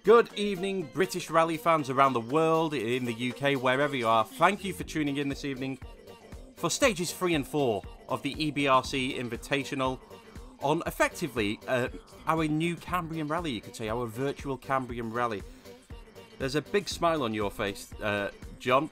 Good evening, British rally fans around the world, in the UK, wherever you are. Thank you for tuning in this evening for stages 3 and 4 of the BRC Invitational on effectively our new Cambrian rally, you could say, our virtual Cambrian rally. There's a big smile on your face, John.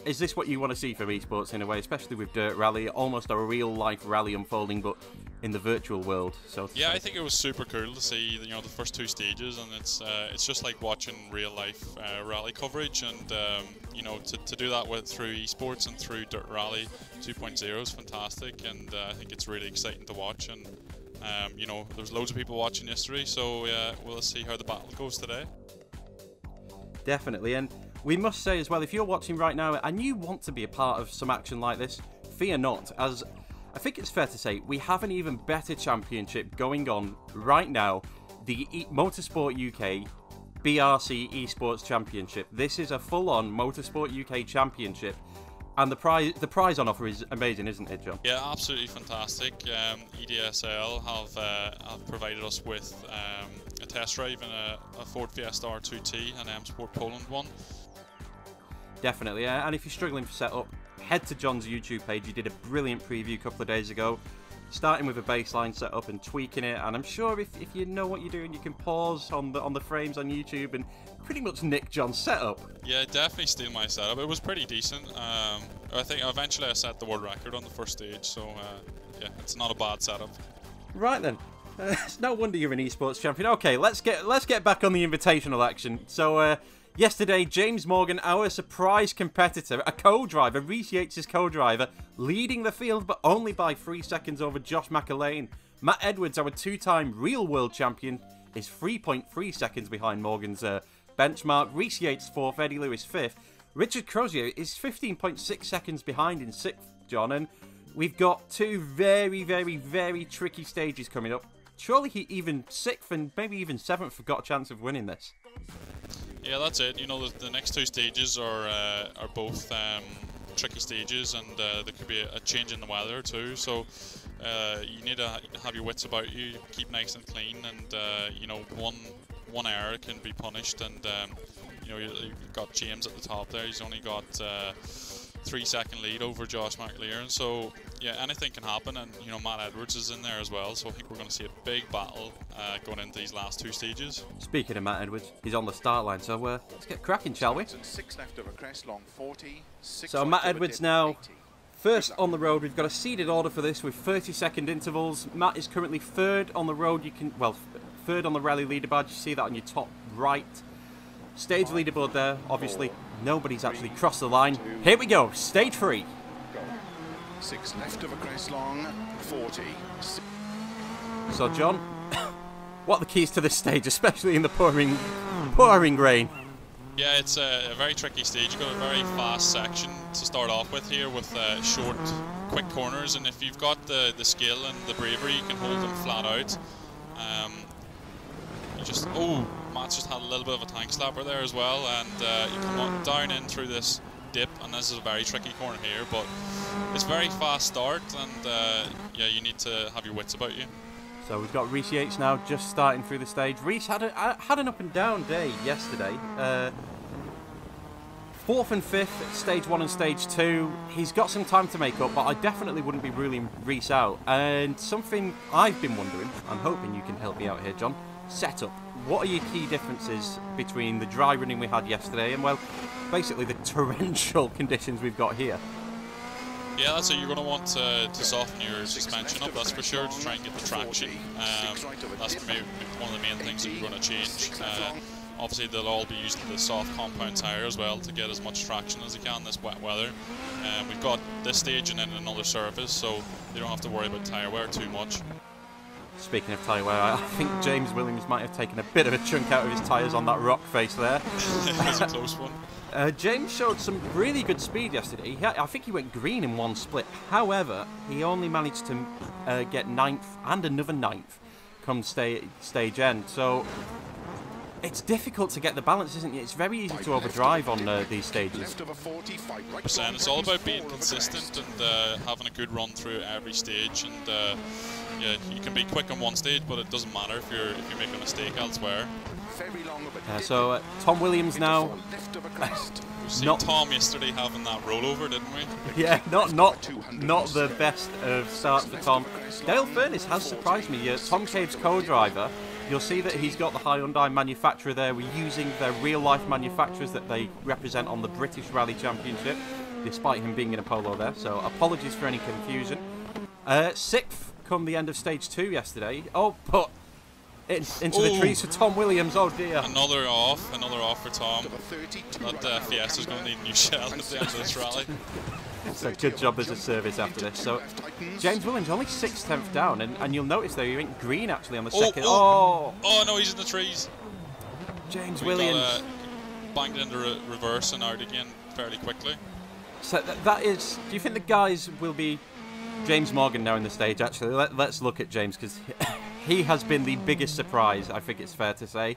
Is this what you want to see from esports in a way, especially with Dirt Rally, almost a real-life rally unfolding, but in the virtual world? So yeah, I think it was super cool to see, the first 2 stages, and it's just like watching real-life rally coverage, and to do that through esports and through Dirt Rally 2.0 is fantastic, and I think it's really exciting to watch. And there's loads of people watching yesterday, so we'll see how the battle goes today. Definitely, and we must say as well, if you're watching right now and you want to be a part of some action like this, fear not, as I think it's fair to say we have an even better championship going on right now, the Motorsport UK BRC Esports Championship. This is a full-on Motorsport UK Championship, and the prize on offer is amazing, isn't it, John? Yeah, absolutely fantastic. EDSL have provided us with a test drive in a Ford Fiesta R2T and M Sport Poland one. Definitely, and if you're struggling for setup, head to John's YouTube page. He did a brilliant preview a couple of days ago, starting with a baseline setup and tweaking it, and I'm sure if you know what you're doing, you can pause on the frames on YouTube and pretty much nick John's setup. Yeah, definitely steal my setup. It was pretty decent. I think eventually I set the world record on the first stage, so yeah, it's not a bad setup. Right then. It's no wonder you're an esports champion. Okay, let's get back on the invitational action. So yesterday, James Morgan, our surprise competitor, a co-driver, Reese Yates' co-driver, leading the field, but only by 3 seconds over Josh McAlane. Matt Edwards, our 2-time real world champion, is 3.3 seconds behind Morgan's benchmark. Reese Yates 4th, Eddie Lewis 5th. Richard Crozier is 15.6 seconds behind in 6th, John, and we've got 2 very, very, very tricky stages coming up. Surely even 6th and maybe even 7th have got a chance of winning this. Yeah, that's it. The next 2 stages are both tricky stages, and there could be a change in the weather too. So you need to have your wits about you, keep nice and clean, and one error can be punished. And you've got James at the top there. He's only got 3-second lead over Josh McAlaren. So yeah, anything can happen, and Matt Edwards is in there as well. So I think we're going to see a big battle going into these last 2 stages. Speaking of Matt Edwards, he's on the start line, so let's get cracking, shall we? 6 left over crest, long 40. So Matt Edwards now first on the road. We've got a seeded order for this with 30-second intervals. Matt is currently 3rd on the road. 3rd on the rally leaderboard. You see that on your top right. Stage leaderboard there. Obviously, nobody's actually crossed the line. Here we go. Stage 3. 6 left of a crest long, 40. So, John, what are the keys to this stage, especially in the pouring rain? Yeah, it's a very tricky stage. You've got a very fast section to start off with here, with short, quick corners, and if you've got the skill and the bravery, you can hold them flat out. Matt's just had a little bit of a tank slapper there as well, and you come on down in through this dip, and this is a very tricky corner here, but it's very fast start, and yeah, you need to have your wits about you. So we've got Reese Yates now just starting through the stage. Reese had an up and down day yesterday. 4th and 5th, stage 1 and stage 2. He's got some time to make up, but I definitely wouldn't be ruling Reese out. And something I've been wondering, I'm hoping you can help me out here, John. Setup. What are your key differences between the dry running we had yesterday and, well, basically the torrential conditions we've got here? Yeah, that's it. You're going to want to soften your suspension up, that's for sure, to try and get the traction. That's maybe one of the main things that you're going to change. Obviously, they'll all be using the soft compound tyre as well to get as much traction as they can in this wet weather. We've got this stage and then another surface, so you don't have to worry about tyre wear too much. Speaking of tyre wear, I think James Williams might have taken a bit of a chunk out of his tyres on that rock face there. It was a close one. James showed some really good speed yesterday. I think he went green in one split. However, he only managed to get 9th and another 9th come stage end. So it's difficult to get the balance, isn't it? It's very easy to overdrive on these stages. It's all about being consistent and having a good run through every stage. And yeah, you can be quick on one stage, but it doesn't matter if you make a mistake elsewhere. So Tom Williams now. We've seen Tom yesterday having that rollover, didn't we? Yeah, not the best of starts for Tom. Dale Furness has surprised me. Tom Cave's co-driver. You'll see that he's got the Hyundai manufacturer there. We're using their real-life manufacturers that they represent on the British Rally Championship, despite him being in a polo there. So apologies for any confusion. 6th come the end of stage 2 yesterday. Oh, but into the trees for Tom Williams. Oh dear. Another off for Tom. That Fiesta's going to need a new shell at the end of this rally. So good job there's a service after this. So James Williams only 6/10 down, and you'll notice there he went green actually on the second. Oh no, he's in the trees. James Williams banged into reverse and out again fairly quickly. So that is. Do you think the guys will be James Morgan now in the stage? Actually, let's look at James, because he has been the biggest surprise, I think it's fair to say.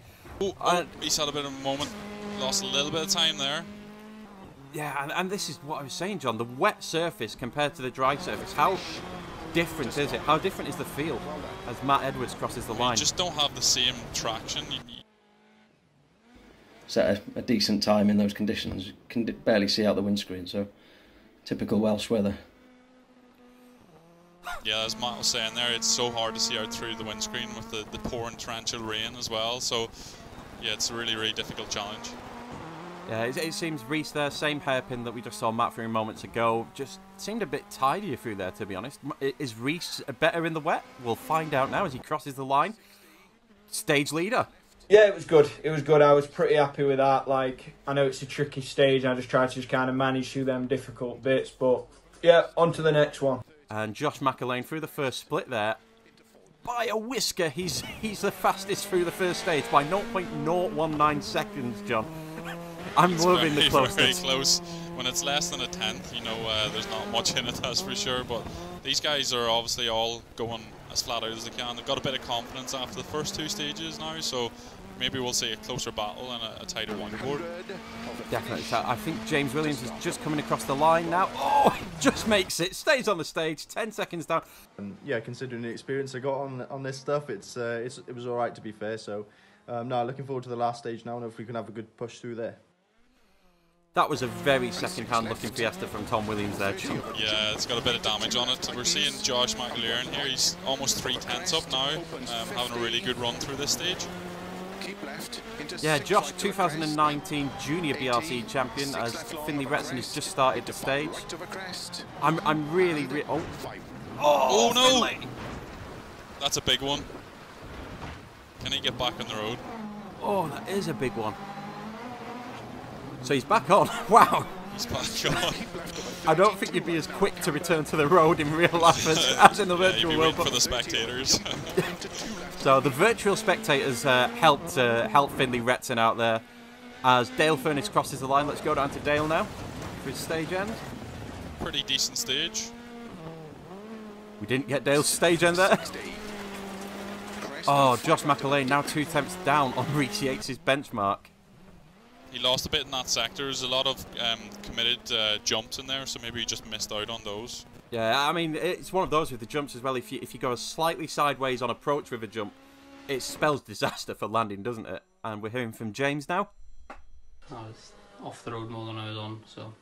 He's had a bit of a moment, lost a little bit of time there. Yeah, and this is what I was saying, John. The wet surface compared to the dry surface, how different is it? How different is the feel as Matt Edwards crosses the line? You just don't have the same traction. Set a decent time in those conditions. You can barely see out the windscreen, so typical Welsh weather. Yeah, as Matt was saying there, it's so hard to see out through the windscreen with the pouring torrential rain as well. So, yeah, it's a really, really difficult challenge. Yeah, it seems Reese there, same hairpin that we just saw Matt through moments ago, just seemed a bit tidier through there, to be honest. Is Reese better in the wet? We'll find out now as he crosses the line. Stage leader. Yeah, it was good. It was good. I was pretty happy with that. Like, I know it's a tricky stage. I just tried to kind of manage through them difficult bits. But, yeah, on to the next one. And Josh McElwain through the first split there. By a whisker, he's the fastest through the first stage by 0.019 seconds, John. I'm loving the closeness. Very close. When it's less than a tenth, you know, there's not much in it, that's for sure. But these guys are obviously all going as flat out as they can. They've got a bit of confidence after the first 2 stages now, so maybe we'll see a closer battle and a tighter one board. Definitely. So I think James Williams is just coming across the line now. Oh, just makes it. Stays on the stage. 10 seconds down. And yeah, considering the experience I got on this stuff, it was all right, to be fair. So no, looking forward to the last stage now, and hopefully we can have a good push through there. That was a very second-hand looking Fiesta from Tom Williams there, John. Yeah, it's got a bit of damage on it. We're seeing Josh McElwain here. He's almost 3/10 up now, having a really good run through this stage. Yeah, Josh, 2019 Junior BRC champion, as Finley Retson has just started the stage. I'm really oh no! Finley. That's a big one. Can he get back on the road? Oh, that is a big one. So he's back on. Wow. He's back on. I don't think you'd be as quick to return to the road in real life as in the virtual world. For the spectators. So the virtual spectators helped Finley Retson out there as Dale Furness crosses the line. Let's go down to Dale now for his stage end. Pretty decent stage. We didn't get Dale's stage end there. Oh, Josh McElwain now 2 attempts down on Reese Yates' benchmark. He lost a bit in that sector. There's a lot of committed jumps in there, so maybe he just missed out on those. Yeah, I mean, it's one of those with the jumps as well. If you go slightly sideways on approach with a jump, it spells disaster for landing, doesn't it? And we're hearing from James now. I was off the road more than I was on, so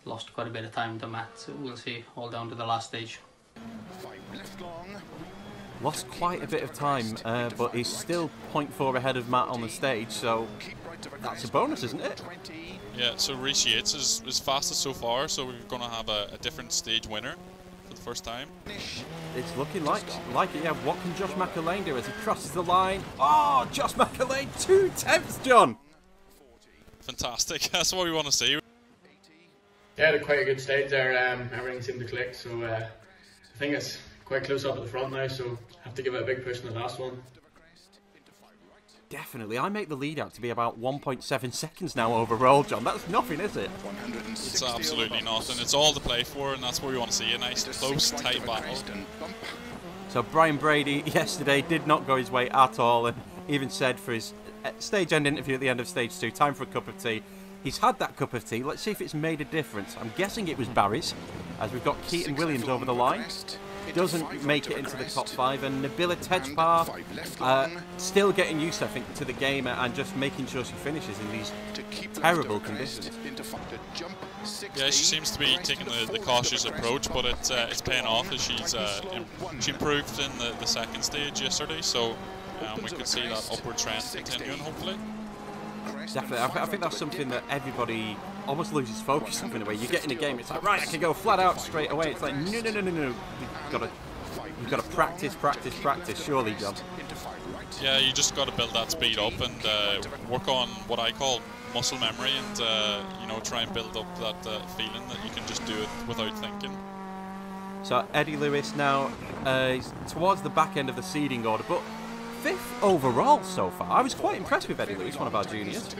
lost quite a bit of time to Matt. So we'll see, all down to the last stage. Lost quite a bit of time, but he's still 0.4 ahead of Matt on the stage, so that's a bonus, isn't it? Yeah, so Reese Yates is fastest so far, so we're going to have a different stage winner for the first time. It's looking like it, yeah. What can Josh McElwain do as he crosses the line? Oh, Josh McElwain, 2 attempts, John! Fantastic, that's what we want to see. Yeah, had quite a good stage there, everything seemed to click, so I think it's quite close up at the front now, so I have to give it a big push in the last one. Definitely. I make the lead out to be about 1.7 seconds now overall, John. That's nothing, is it? It's absolutely nothing. It's all to play for, and that's what we want to see. A nice, close, tight battle. So Brian Brady yesterday did not go his way at all, and even said for his stage end interview at the end of stage 2, time for a cup of tea. He's had that cup of tea. Let's see if it's made a difference. I'm guessing it was Barry's, as we've got Keaton Williams over the line. doesn't make it into the top 5, and Nabila Tejpar still getting used, I think, to the game and just making sure she finishes in these terrible conditions. Yeah, she seems to be taking the cautious approach, but it's paying off as she improved in the second stage yesterday, so we could see that upward trend continuing, hopefully. Definitely, I think that's something that everybody almost loses focus on in a way. You get in a game, it's like, right, I can go flat out straight away. It's like, no. You've got to practice, surely, John. Yeah, you just got to build that speed up and work on what I call muscle memory, and you know, try and build up that feeling that you can just do it without thinking. So Eddie Lewis now is towards the back end of the seeding order, but 5th overall so far. I was quite impressed with Eddie Lewis, one of our juniors.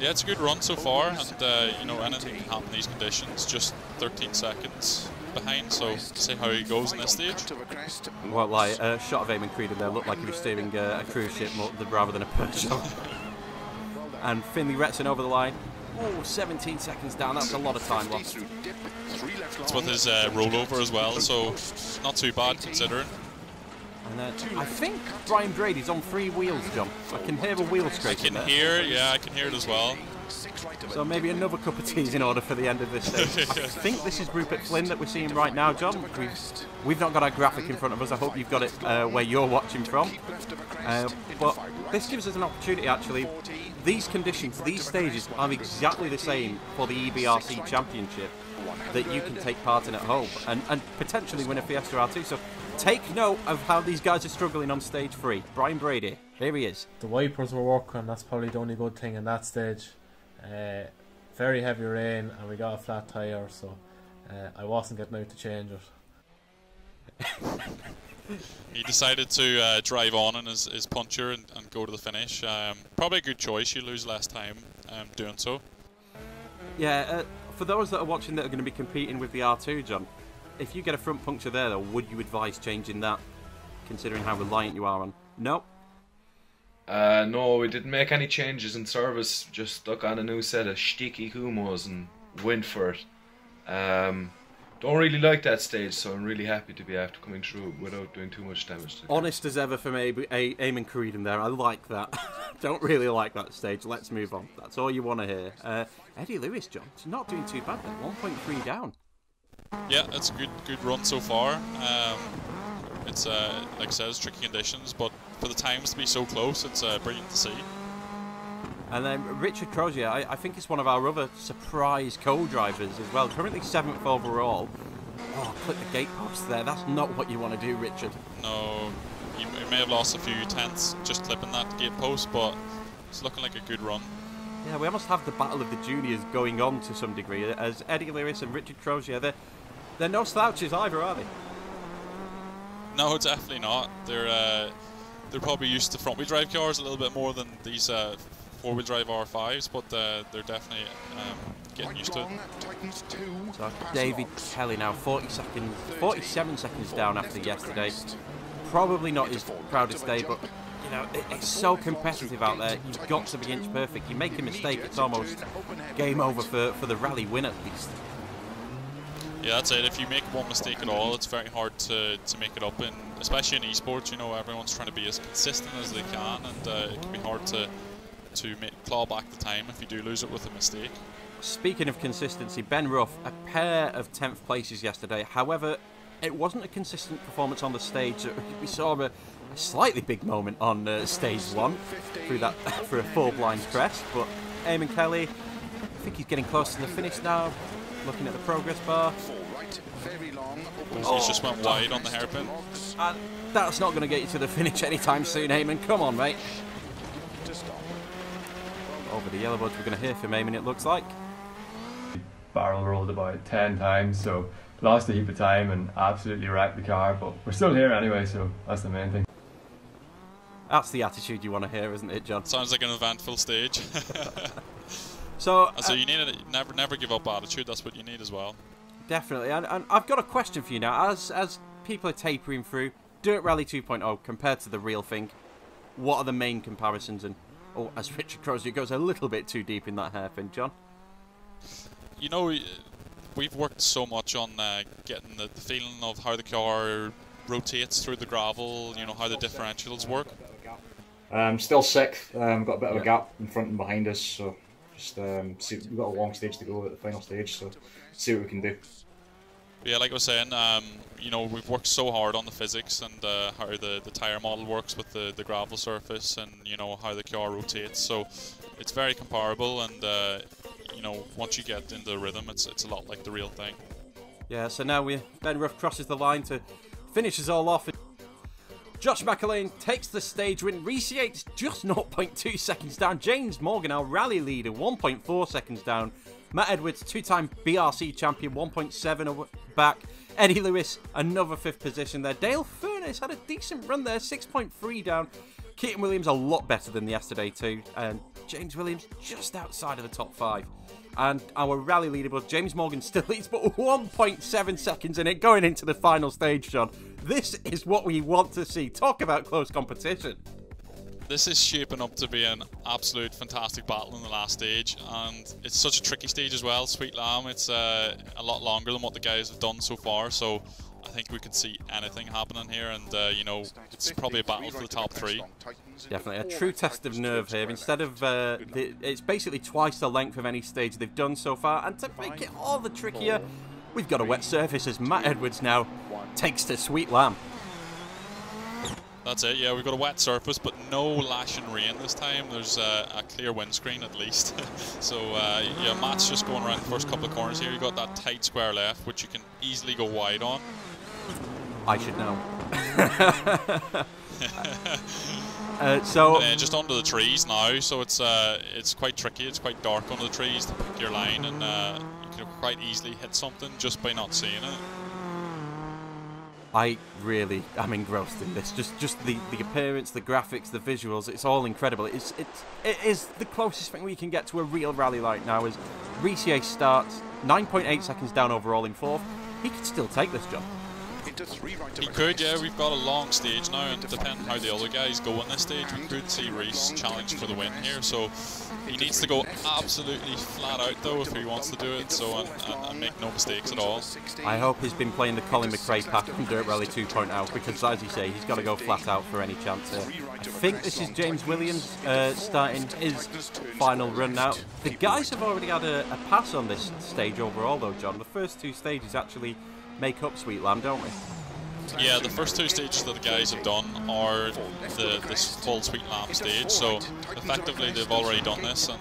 Yeah, it's a good run so far, and you know, anything can happen in these conditions. Just 13 seconds behind, so see how he goes in this stage. Well, like a shot of Eamon Creedon there looked like he was steering a cruise ship rather than a Peugeot. And Finley Retson over the line. Oh, 17 seconds down. That's a lot of time lost. It's with his rollover as well, so not too bad considering. And I think Brian Brady's on 3 wheels, John. I can hear the wheel scraping. I can hear it as well. So maybe another cup of tea is in order for the end of this stage. I think this is Rupert Flynn that we're seeing right now, John. We've not got our graphic in front of us. I hope you've got it where you're watching from. But this gives us an opportunity, actually. These conditions, these stages are exactly the same for the EBRC Championship that you can take part in at home and potentially win a Fiesta R2. So take note of how these guys are struggling on stage 3. Brian Brady, here he is. The wipers were working, that's probably the only good thing in that stage. Very heavy rain and we got a flat tyre, so I wasn't getting out to change it. He decided to drive on in his puncher and go to the finish. Probably a good choice. You lose less time doing so. Yeah, for those that are watching that are going to be competing with the R2, John, if you get a front puncture there, though, would you advise changing that, considering how reliant you are on? No? No, we didn't make any changes in service. Just stuck on a new set of sticky Humos and went for it. Don't really like that stage, so I'm really happy to be after coming through it without doing too much damage to it. Honest as ever from Eamon Creedon there. I like that. Don't really like that stage. Let's move on. That's all you want to hear. Eddie Lewis, John, it's not doing too bad there. 1.3 down. Yeah, it's a good run so far. It's like I said, it's tricky conditions, but for the times to be so close, it's brilliant to see. And then Richard Crozier, I think it's one of our other surprise co-drivers as well. Currently 7th overall. Oh, clip the gate post there. That's not what you want to do, Richard. No, you may have lost a few tenths just clipping that gate post, but it's looking like a good run. Yeah, we almost have the battle of the juniors going on to some degree, as Eddie Lewis and Richard Crozier, they're no slouches either, are they? No, definitely not. They're probably used to front-wheel drive cars a little bit more than these four-wheel drive R5s, but they're definitely getting used to it. So David Kelly now 47 seconds down after yesterday. Probably not his proudest day, but you know, it's so competitive out there. You've got to be inch perfect. You make a mistake, it's almost game over for the rally win at least. Yeah, that's it. If you make one mistake at all, it's very hard to make it up, especially in esports. You know, everyone's trying to be as consistent as they can, and it can be hard to claw back the time if you do lose it with a mistake. Speaking of consistency, Ben Ruff, a pair of 10th places yesterday. However, it wasn't a consistent performance on the stage. We saw a slightly big moment on stage 1 through a full blind crest, but Eamon Kelly, I think he's getting close to the finish now. Looking at the progress bar. He's just went wide on the hairpin. That's not going to get you to the finish anytime soon, Eamon. Come on, mate. Over the yellow buds, we're going to hear from Eamon, it looks like. Barrel rolled about 10 times, so lost a heap of time and absolutely wrecked the car, but we're still here anyway, so that's the main thing. That's the attitude you want to hear, isn't it, John? Sounds like an eventful stage. So you need a never give up attitude. That's what you need as well. Definitely, and I've got a question for you now. As people are tapering through Dirt Rally 2.0 compared to the real thing, what are the main comparisons? And as Richard Crozier goes a little bit too deep in that hairpin, John. You know, we've worked so much on getting the feeling of how the car rotates through the gravel, you know, how the differentials work. Still sixth, got a bit of a gap in front and behind us, so just see, we've got a long stage to go at the final stage, so see what we can do. Yeah, like I was saying, you know, we've worked so hard on the physics and how the tyre model works with the gravel surface, and you know how the car rotates. So it's very comparable, and you know, once you get into the rhythm, it's a lot like the real thing. Yeah. So now Ben Ruff crosses the line to finish us all off. Josh McElwain takes the stage win. Reese Yates just 0.2 seconds down. James Morgan, our rally leader, 1.4 seconds down. Matt Edwards, two-time BRC champion, 1.7 back. Eddie Lewis, another 5th position there. Dale Furness had a decent run there, 6.3 down. Keaton Williams a lot better than yesterday too. And James Williams just outside of the top 5. And our rally leaderboard, James Morgan still leads, but 1.7 seconds in it, going into the final stage, John. This is what we want to see. Talk about close competition. This is shaping up to be an absolute fantastic battle in the last stage, and it's such a tricky stage as well. Sweet Lamb, it's a lot longer than what the guys have done so far, so I think we could see anything happening here, and you know, it's probably a battle for the top 3. Definitely a true test of nerve here. Instead of it's basically twice the length of any stage they've done so far, and to make it all the trickier, we've got a wet surface as Matt Edwards now takes to Sweet Lamb. That's it, yeah, we've got a wet surface, but no lashing rain this time. There's a clear windscreen at least. So, yeah, Matt's just going around the first couple of corners here. You've got that tight square left, which you can easily go wide on. I should know. So just under the trees now, so it's quite tricky. It's quite dark under the trees to pick your line, and you can quite easily hit something just by not seeing it. I really am engrossed in this. Just the appearance, the graphics, the visuals, it's all incredible. It is the closest thing we can get to a real rally like now as Reese starts 9.8 seconds down overall in 4th. He could still take this job. He could, yeah. We've got a long stage now, and depending how the other guys go in this stage, we could see Reese challenge for the win here. So he needs to go absolutely flat out though if he wants to do it. So and make no mistakes at all. I hope he's been playing the Colin McRae pack from Dirt Rally 2.0 because, as you say, he's got to go flat out for any chance here. I think this is James Williams starting his final run now. The guys have already had a pass on this stage overall though, John. The first 2 stages actually make up Sweet Lamb, don't we? Yeah, the first 2 stages that the guys have done are this full Sweet Lamb stage, so effectively they've already done this, and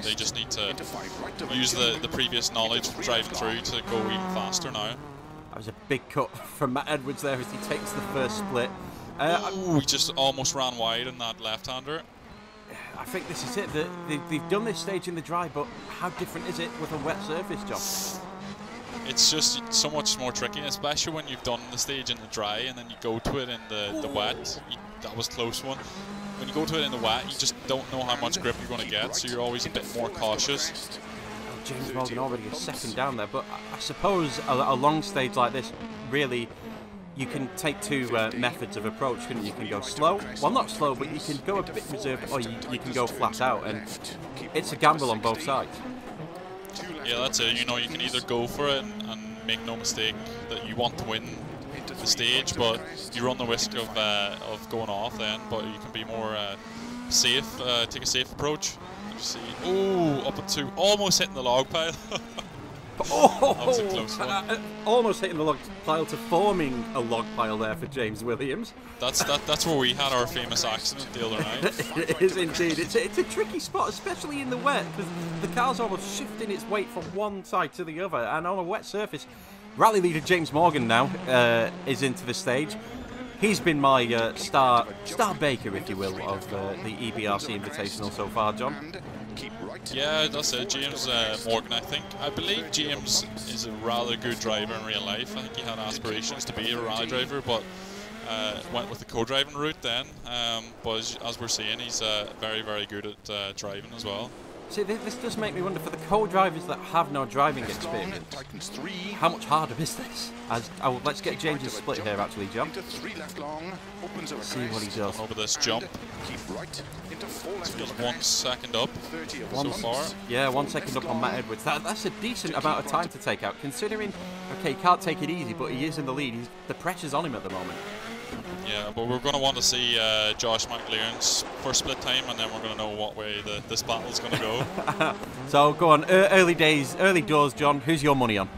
they just need to use the previous knowledge from driving through to go even faster now. That was a big cut from Matt Edwards there as he takes the first split. Ooh, he just almost ran wide in that left-hander. I think this is it. They've done this stage in the dry, but how different is it with a wet surface, John? It's just so much more tricky, especially when you've done the stage in the dry and then you go to it in the wet. That was a close one. When you go to it in the wet, you just don't know how much grip you're going to get, so you're always a bit more cautious. James Morgan already a second down there, but I suppose a long stage like this, really, you can take 2 methods of approach, couldn't you? You can go slow, well not slow, but you can go a bit reserved, or you can go flat out, and it's a gamble on both sides. Yeah, that's it. You know, you can either go for it and make no mistake that you want to win the stage, but you run the risk of going off then. But you can be more safe, take a safe approach. You see, oh, up at 2, almost hitting the log pile. Oh, that was a close one. Almost hitting the log pile to forming a log pile there for James Williams. That's where we had our famous accident the other night. It is indeed. It's a tricky spot, especially in the wet, because the car's almost shifting its weight from one side to the other, and on a wet surface. Rally leader James Morgan now is into the stage. He's been my star baker, if you will, of the EBRC Invitational so far, John. Yeah, that's it. James Morgan, I believe James is a rather good driver in real life. I think he had aspirations to be a rally driver, but went with the co-driving route then. But as we're seeing, he's very, very good at driving as well. See, this does make me wonder, for the co-drivers that have no driving experience, how much harder is this? Let's get James's split here, actually, John. See what he does. Over this jump. He's got 1 second up so far. Yeah, 1 second up on Matt Edwards. That's a decent amount of time to take out, considering, okay, he can't take it easy, but he is in the lead. The pressure's on him at the moment. Yeah, but we're going to want to see Josh McLean's first split time, and then we're going to know what way this battle's going to go. So, go on, early doors, John. Who's your money on?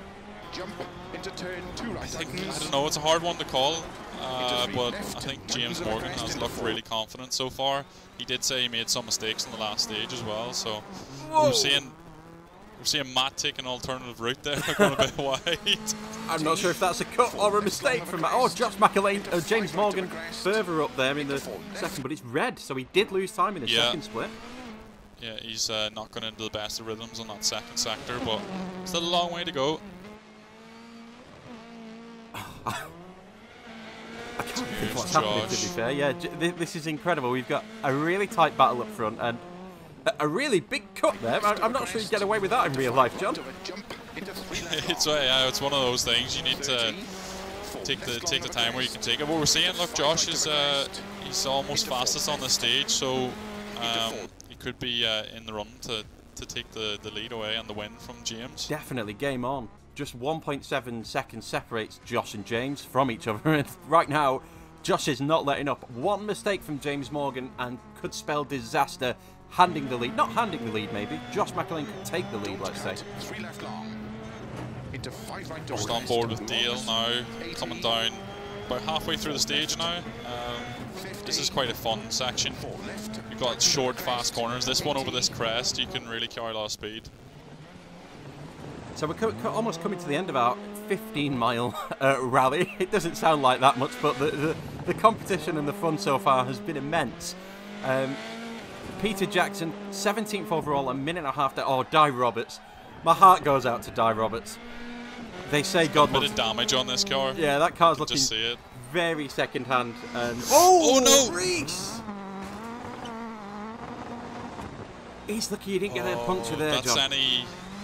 I don't know, it's a hard one to call, but I think James Morgan has looked really confident so far. He did say he made some mistakes in the last stage as well, so we're seeing Matt take an alternative route there, going a bit wide. I'm not sure if that's a cut or a mistake from Matt. Oh, Josh McElwain, James Morgan further up there in the second, but it's red, so he did lose time in the second split. Yeah, he's not going into the best of rhythms on that second sector, but still a long way to go. I can't believe what's happening, to be fair. Yeah, this is incredible. We've got a really tight battle up front and a really big cut there. I'm not sure you get away with that in real life, John. It's one of those things. You need to take the time where you can take it. What we're seeing, look, Josh is he's almost fastest on the stage, so he could be in the run to take the lead away and the win from James. Definitely, game on. Just 1.7 seconds separates Josh and James from each other, and right now Josh is not letting up. One mistake from James Morgan and could spell disaster. Handing the lead, not handing the lead maybe. Josh McElwain could take the lead, let's say. Just on board with Dale now, coming down about halfway through the stage now. This is quite a fun section. You've got short, fast corners. This one over this crest, you can really carry a lot of speed. So we're almost coming to the end of our 15-mile rally. It doesn't sound like that much, but the competition and the fun so far has been immense. Peter Jackson, 17th overall, a minute and a half there. Oh, Di Roberts. My heart goes out to Di Roberts. They say God loves... A bit of damage on this car. Yeah, that car's looking just see it. Very second-hand. And oh no! Reese! He's lucky he didn't get a puncture there, that's John.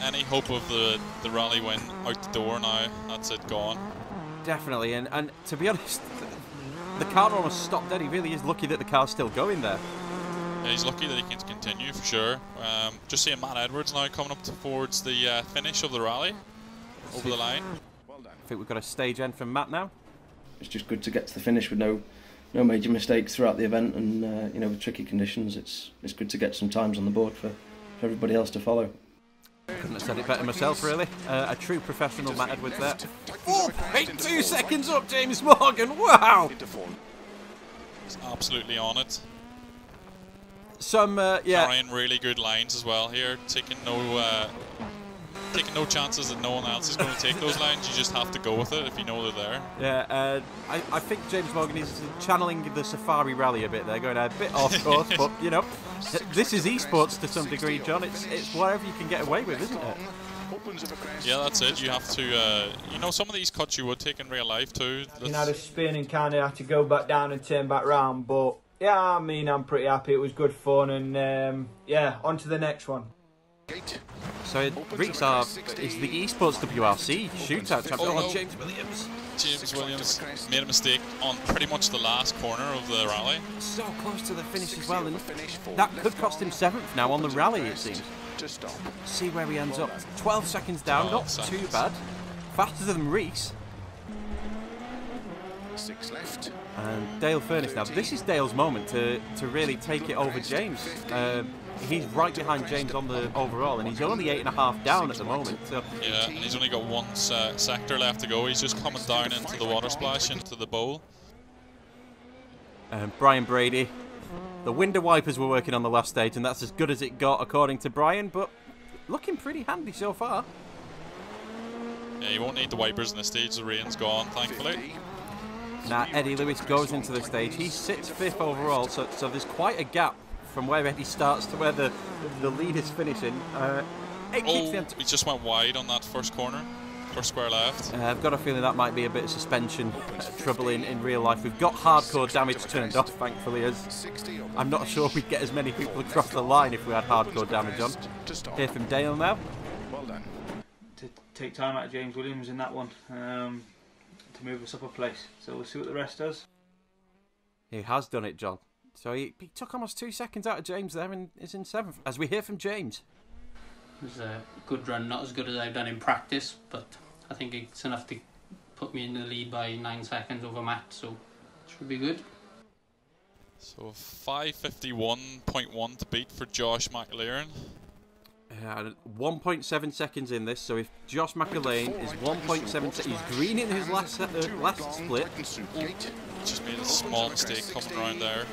Any hope of the rally win out the door now. That's it, gone. Definitely, and to be honest, the car almost stopped dead. He really is lucky that the car's still going there. Yeah, he's lucky that he can continue for sure. Just seeing Matt Edwards now coming up towards the finish of the rally, over the line. I think we've got a stage end from Matt now. It's just good to get to the finish with no major mistakes throughout the event, and with tricky conditions, it's good to get some times on the board for everybody else to follow. Couldn't have said it better myself, really. A true professional, Matt Edwards there. 4.2 seconds up, James Morgan. Wow! He's absolutely on it. Carrying really good lines as well here, taking no chances that no one else is going to take those lines. You just have to go with it if you know they're there. Yeah, I think James Morgan is channeling the Safari Rally a bit there, going a bit off course, but this is esports to some degree, John. It's whatever you can get away with, isn't it? Yeah, that's it. You have to, some of these cuts you would take in real life too. You had a spin and kind of had to go back down and turn back round, but yeah, I mean, I'm pretty happy. It was good fun, and yeah, on to the next one. So Reeks is the Esports WRC shootout champion. Oh, no. James Williams. James Williams made a mistake on pretty much the last corner of the rally. So close to the finish as well, and that could cost him 7th now on the rally, it seems. See where he ends up. 12 seconds down, not too bad. Faster than Reeks. 6 left. And Dale Furness now. This is Dale's moment to really take it over James. He's right behind James on the overall, and he's only 8.5 down at the moment. So. Yeah, and he's only got one sector left to go. He's just coming down into the water splash, into the bowl. Brian Brady. The window wipers were working on the last stage, and that's as good as it got, according to Brian, but looking pretty handy so far. Yeah, you won't need the wipers in this stage. The rain's gone, thankfully. Now Eddie Lewis goes into the stage. He sits 5th overall, so there's quite a gap from where Eddie starts to where the lead is finishing. He just went wide on that first corner. for square left. I've got a feeling that might be a bit of suspension trouble in real life. We've got hardcore damage turned off, thankfully, as I'm not sure we'd get as many people across the line if we had hardcore damage on. Hear from Dale now. Well done. To take time out of James Williams in that one to move us up a place. So we'll see what the rest does. He has done it, John. So he took almost 2 seconds out of James there and is in 7th, as we hear from James. It was a good run, not as good as I've done in practice, but I think it's enough to put me in the lead by 9 seconds over Matt, so it should be good. So 5:51.1 to beat for Josh McAlean. 1.7 seconds in this, so if Josh McAlean is 1.7, he's green in his last split. Just made a small mistake coming around there.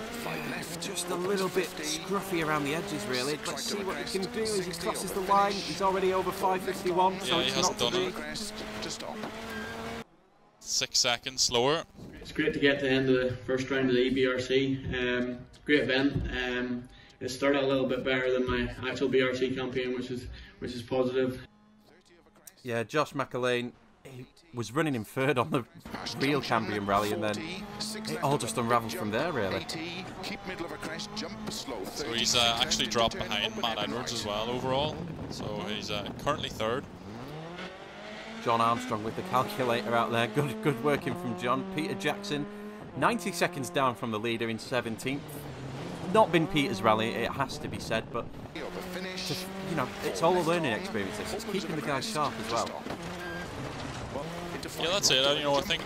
Just a little bit scruffy around the edges, really. Let's see what he can do as he crosses the line. He's already over 5:51, so it's not to be. 6 seconds slower. It's great to get to the end of the first round of the EBRC. Great event. It started a little bit better than my actual BRC campaign, which is positive. Yeah, Josh McAlean, he was running in third on the real Cambrian rally, and then it all just unravelled from there, really. So he's actually dropped behind Matt Edwards as well overall. So he's currently 3rd. John Armstrong with the calculator out there. Good working from John. Peter Jackson, 90 seconds down from the leader in 17th. Not been Peter's rally, it has to be said, but just, you know, it's all a learning experience. It's keeping the guys sharp as well. Yeah, that's it. You know, I think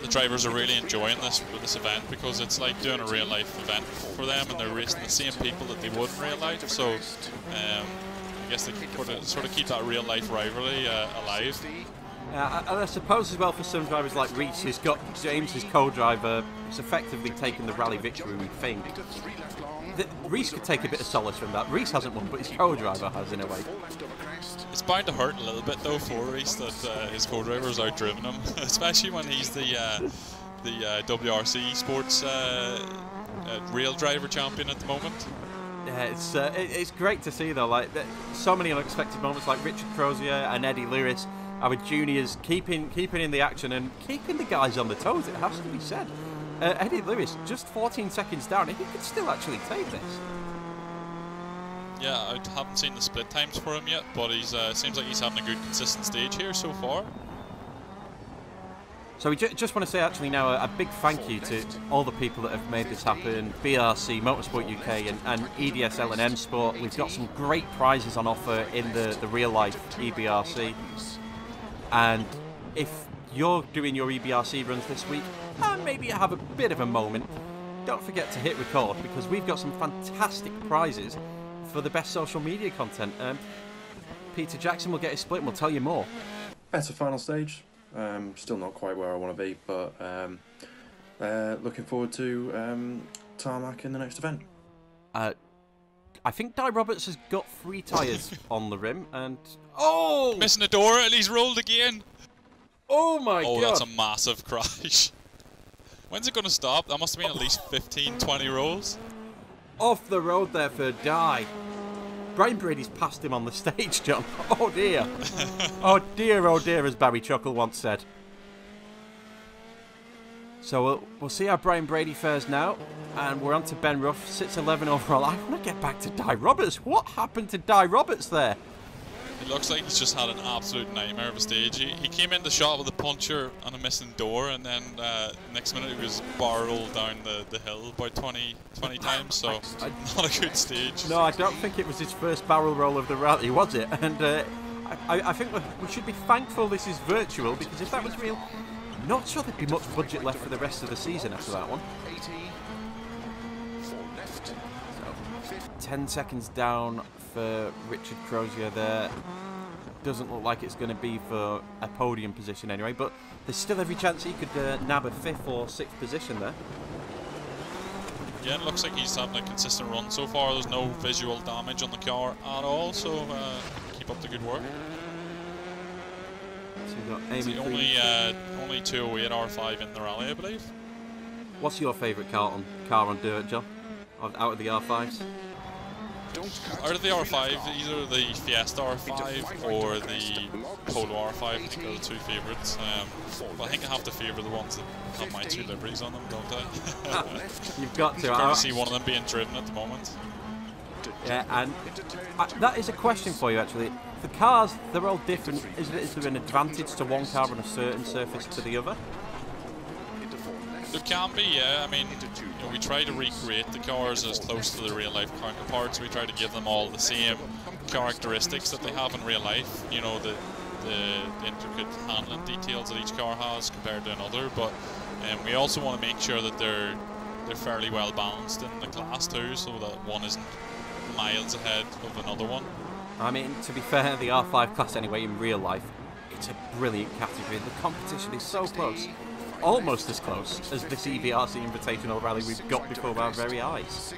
the drivers are really enjoying this event because it's like doing a real life event for them, and they're racing the same people that they would in real life. So I guess they sort of keep that real life rivalry alive. And I suppose as well for some drivers like Reese, who's got James, his co-driver, who's effectively taken the rally victory, we think. Reese could take a bit of solace from that. Reese hasn't won, but his co-driver has, in a way. It's bound to hurt a little bit though for Reese that his co-driver's outdriven him, especially when he's the WRC Esports real driver champion at the moment. Yeah, it's great to see though. Like so many unexpected moments, like Richard Crozier and Eddie Lewis, our juniors keeping in the action and keeping the guys on the toes. It has to be said. Eddie Lewis just 14 seconds down, and he could still actually take this. Yeah, I haven't seen the split times for him yet, but he's seems like he's having a good consistent stage here so far. So we just want to say actually now a big thank you to all the people that have made this happen. BRC, Motorsport UK and EDSL and M Sport. We've got some great prizes on offer in the real life EBRC. And if you're doing your EBRC runs this week and maybe you have a bit of a moment, don't forget to hit record because we've got some fantastic prizes for the best social media content. Peter Jackson will get his split and we'll tell you more. Better final stage. Still not quite where I want to be, but looking forward to tarmac in the next event. I think Di Roberts has got 3 tyres on the rim, and oh, missing the door, and he's rolled again. Oh my god! Oh, that's a massive crash. When's it going to stop? That must have been at least 15-20 rolls. Off the road there for Di. Brian Brady's passed him on the stage, John. Oh dear. Oh dear, as Barry Chuckle once said. So we'll see how Brian Brady fares now. And we're on to Ben Ruff, sits 11 overall. I want to get back to Di Roberts. What happened to Di Roberts there? It looks like he's just had an absolute nightmare of a stage. He came in the shot with a puncher and a missing door, and then next minute he was barreled down the hill about 20 times, so not a good stage. No, I don't think it was his first barrel roll of the rally, was it? And I think we should be thankful this is virtual, because if that was real, I'm not sure there'd be much budget left for the rest of the season after that one. 10 seconds down for Richard Crozier there. Doesn't look like it's going to be for a podium position anyway, but there's still every chance he could nab a 5th or 6th position there. Yeah, it looks like he's having a consistent run so far. There's no visual damage on the car at all, so keep up the good work. So we've got Amy it's the only 208 R5 in the rally, I believe. What's your favourite car on dirt, John? Out of the R5s? Out of the R5, either the Fiesta R5 or the Polo R5, I think are the two favourites. But I think I have to favour the ones that have my two liveries on them, don't I? You've got to. Can't see one of them being driven at the moment. Yeah, and that is a question for you actually. The cars, they're all different. Is there an advantage to one car on a certain surface to the other? There can be, yeah. I mean, you know, we try to recreate the cars as close to the real-life counterparts. We try to give them all the same characteristics that they have in real life. You know, the intricate handling details that each car has compared to another. But we also want to make sure that they're fairly well balanced in the class too, so that one isn't miles ahead of another one. I mean, to be fair, the R5 class anyway in real life, it's a brilliant category. The competition is so close. Almost as close as this EBRC Invitational rally we've got before our very eyes.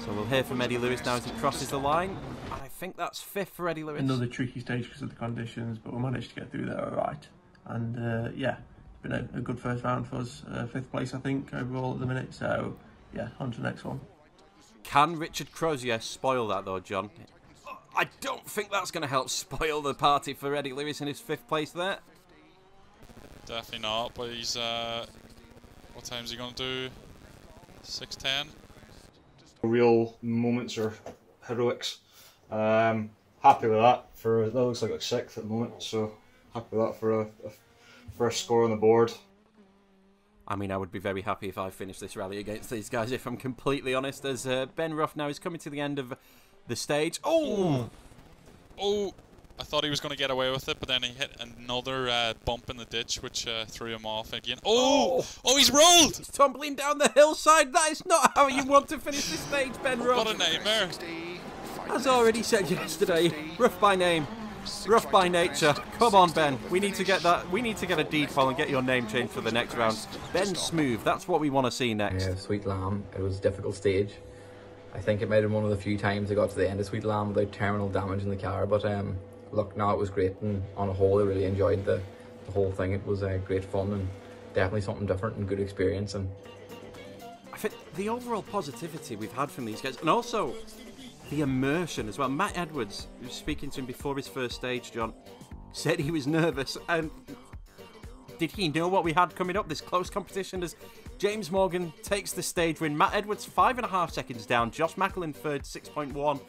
So we'll hear from Eddie Lewis now as he crosses the line. And I think that's fifth for Eddie Lewis. Another tricky stage because of the conditions, but we managed to get through there alright. And yeah, it's been a good first round for us. Fifth place, I think, overall at the minute. So yeah, on to the next one. Can Richard Crozier spoil that though, John? I don't think that's going to help spoil the party for Eddie Lewis in his fifth place there. Definitely not, but he's, what time is he going to do? 6:10? Real moments or heroics. Happy with that. That looks like sixth at the moment, so happy with that for a first score on the board. I mean, I would be very happy if I finished this rally against these guys, if I'm completely honest, as Ben Ruff now is coming to the end of the stage. Oh! Oh! I thought he was going to get away with it, but then he hit another bump in the ditch, which threw him off again. Oh! Oh, he's rolled! He's tumbling down the hillside. That is not how you want to finish this stage, Ben Ruff. What a nightmare. As already said yesterday, rough by name, rough by nature. Come on, Ben. We need to get that. We need to get a deed poll and get your name changed for the next round. Ben Smooth. That's what we want to see next. Yeah, Sweet Lamb. It was a difficult stage. I think it might have been one of the few times I got to the end of Sweet Lamb without terminal damage in the car, but look, now it was great, and on a whole I really enjoyed the whole thing. It was great fun and definitely something different and good experience. And I think the overall positivity we've had from these guys, and also the immersion as well. Matt Edwards, who was speaking to him before his first stage, John, said he was nervous, and did he know what we had coming up? This close competition as James Morgan takes the stage win. Matt Edwards 5.5 seconds down. Josh Macklin third, 6.1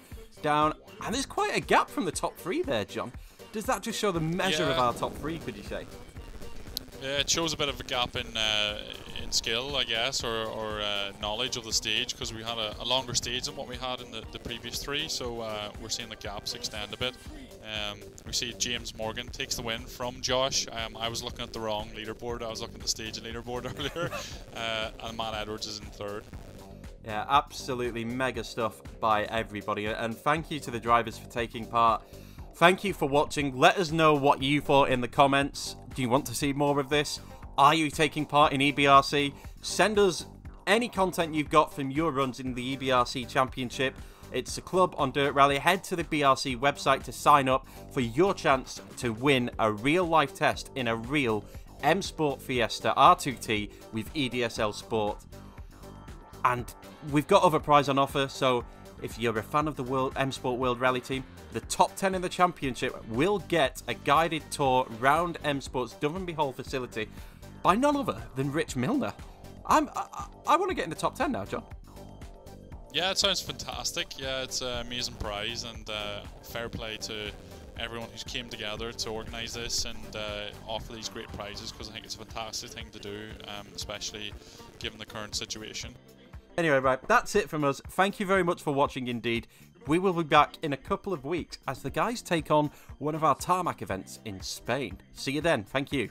down. And there's quite a gap from the top three there, John. Does that just show the measure of our top three, could you say? Yeah, it shows a bit of a gap in skill, I guess, or knowledge of the stage, because we had a longer stage than what we had in the previous three, so we're seeing the gaps extend a bit. We see James Morgan takes the win from Josh. I was looking at the wrong leaderboard. I was looking at the stage leaderboard earlier, and Matt Edwards is in third. Yeah, absolutely mega stuff by everybody, and thank you to the drivers for taking part. Thank you for watching. Let us know what you thought in the comments. Do you want to see more of this? Are you taking part in EBRC? Send us any content you've got from your runs in the EBRC Championship. It's a club on Dirt Rally. Head to the BRC website to sign up for your chance to win a real life test in a real M Sport Fiesta R2T with EDSL Sport. And we've got other prize on offer, so if you're a fan of the M Sport World Rally Team, the top 10 in the championship will get a guided tour round M Sport's Dovenby Hall facility by none other than Rich Milner. I want to get in the top 10 now, John. Yeah, it sounds fantastic. Yeah, it's an amazing prize, and fair play to everyone who's came together to organise this and offer these great prizes, because I think it's a fantastic thing to do, especially given the current situation. Anyway, right, that's it from us. Thank you very much for watching indeed. We will be back in a couple of weeks as the guys take on one of our tarmac events in Spain. See you then. Thank you.